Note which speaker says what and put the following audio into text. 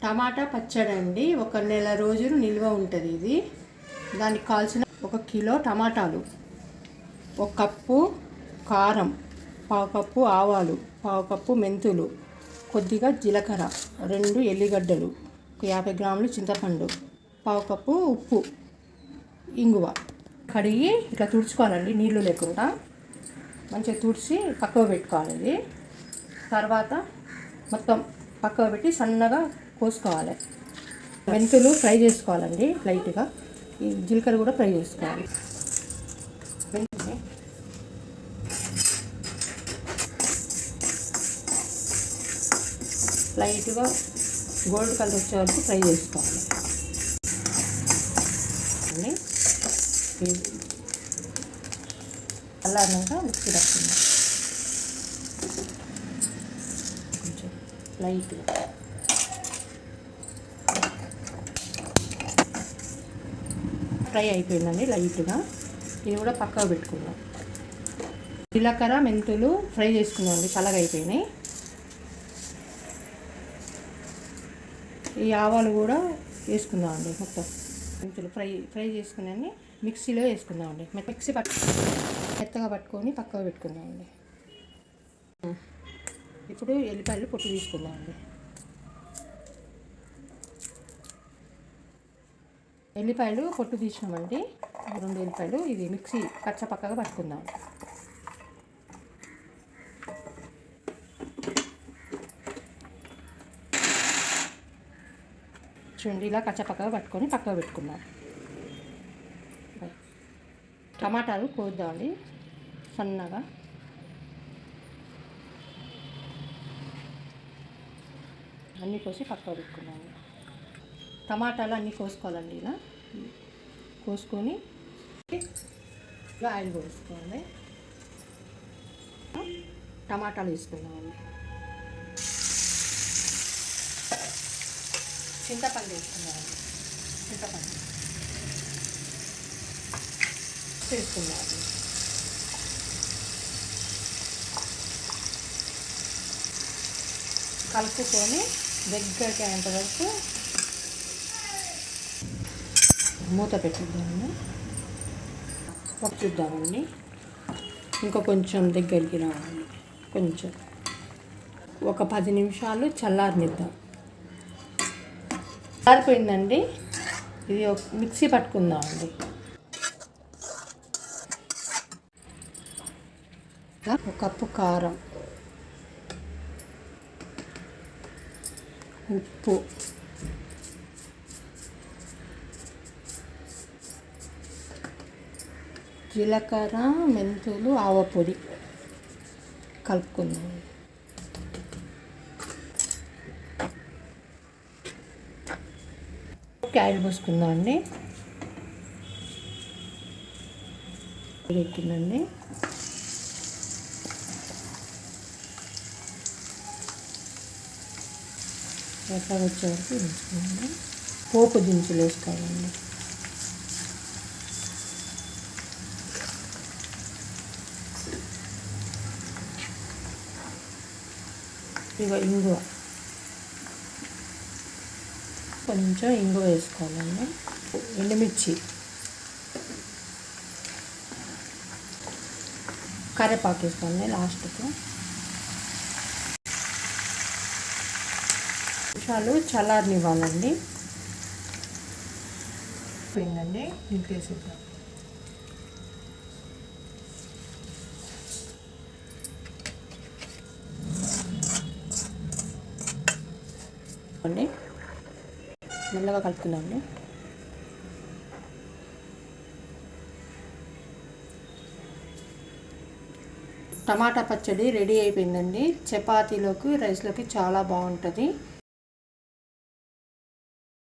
Speaker 1: టమాటా పచ్చడి అండి. 1 నెల రోజులు నిల్వ ఉంటుంది ఇది. దానికి కావాల్సిన 1 కిలో టమాటాలు, 1 కప్పు కారం, 1/2 కప్పు ఆవాలు, 1/2 కప్పు మెంతులు, కొద్దిగా జీలకర్ర, 2 ఎల్లిగడ్డలు, 50 గ్రాములు చింతపండు, 1/2 కప్పు ఉప్పు, ఇంగువ. కడిగి ఇట్లా తుడుచుకోవాలండి, నీళ్లు లేకుండా మంచిగా తుడిచి పక్కకు పెట్టుకోవాలి. ఇది తర్వాత మొత్తం పక్కకు పెట్టి సన్నగా కోసుకోవాలి. మెంతులు ఫ్రై చేసుకోవాలండి లైట్గా. ఈ జీలకర్ర కూడా ఫ్రై చేసుకోవాలి. లైట్గా గోల్డ్ కలర్ వచ్చే వరకు ఫ్రై చేసుకోవాలి. చల్లారినాక మిక్సీ పట్టుకుందాం. కొంచెం లైట్గా ఫ్రై అయిపోయిందండి లైట్గా. ఇది కూడా పక్కకు పెట్టుకుందాం. జీలకర్ర మెంతులు ఫ్రై చేసుకుందామండి, చల్లగా అయిపోయినాయి. ఈ ఆవాలు కూడా వేసుకుందామండి. మొత్తం మెంతులు ఫ్రై చేసుకుని మిక్సీలో వేసుకుందామండి. మిక్సీ మెత్తగా పట్టుకొని పక్కకు పెట్టుకుందామండి. ఇప్పుడు ఎల్లిపాయలు పొట్టు తీసుకుందామండి. ఎల్లిపాయలు పొట్టు తీసినామండి, 2 ఎల్లిపాయలు. ఇది మిక్సీ పక్కగా పట్టుకుందాం. చూడండి, ఇలా పక్కగా పట్టుకొని పక్కకు పెట్టుకుందాం. టమాటాలు కోద్దామండి సన్నగా. అన్నీ కోసి పక్కకు పెట్టుకుందాము. టమాటాలు అన్నీ కోసుకోవాలండి. ఇలా కోసుకొని ఆయిల్ పోసుకోవాలి. టమాటాలు వేసుకుందామండి. చింతపండు వేసుకుందామండి. చింతపండు వేసుకుందామండి. కలుపుకొని దగ్గరికి అయ్యేంత వరకు మూత పెట్టిద్దామండి. చూద్దామండి. ఇంకా కొంచెం దగ్గరికి రావాలి. కొంచెం ఒక 10 నిమిషాలు చల్లారనిద్దాం. చల్లారిపోయిందండి. ఇది మిక్సీ పట్టుకుందామండి. 1 కప్పు కారం, ఉప్పు, జీలకర్ర మెంతులు ఆవపొడి కలుపుకుందాం. ఆయిల్ పోసుకుందాం అండి. ఎక్కిందండి. ఎట్లా వచ్చే వరకు వేసుకోండి. పోపు దినుసులు వేసుకోవాలండి. ఇక ఇంగువ, కొంచెం ఇంగువ వేసుకోవాలండి. ఎండుమిర్చి, కరివేపాకు వేసుకోండి లాస్ట్కు. నిమిషాలు చల్లారనివ్వాలండి. పోయిందండి, దీంట్లో వేసేద్దాం. అండి మెల్లగా కలుపుకుందామండి. టమాటా పచ్చడి రెడీ అయిపోయిందండి. చపాతీలోకి రైస్లోకి చాలా బాగుంటుంది.